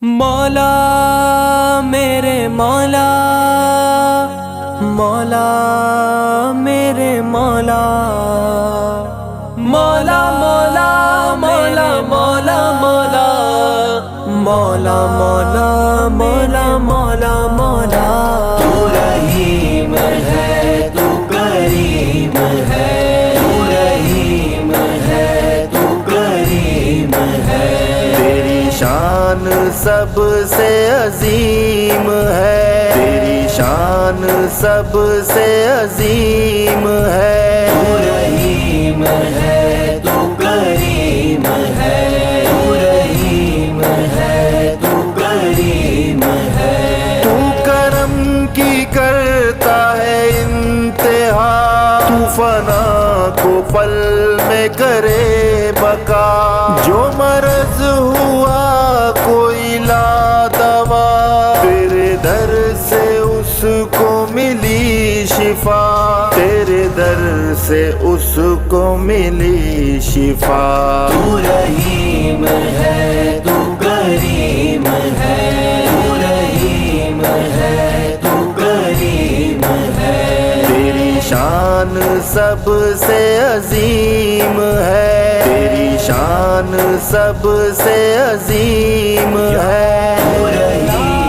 مولا میرے مولا، مولا میرے مولا، مولا مولا مولا مولا مولا، مولا مولا مولا مولا مولا۔ تو رحیم ہے، تو کریم ہے، تو رحیم ہے، تو کریم ہے۔ تیری شان سب سے عظیم ہے، تیری شان سب سے عظیم ہے۔ تو رحیم ہے، تو کریم ہے، تو رحیم ہے، تو کریم ہے۔ تو کرم کی کرتا ہے انتہا، تو فنا کو پل میں کرے بقا۔ جو مرض ہوا کوئی لا دوا، تیرے در سے اس کو ملی شفا، تیرے در سے اس کو ملی شفا۔ تو رحیم ہے، تو کریم ہے، تو رحیم ہے، تو کریم ہے۔ تیری شان سب سے عظیم ہے، تیری شان سب سے عظیم ہے۔ تو رحیم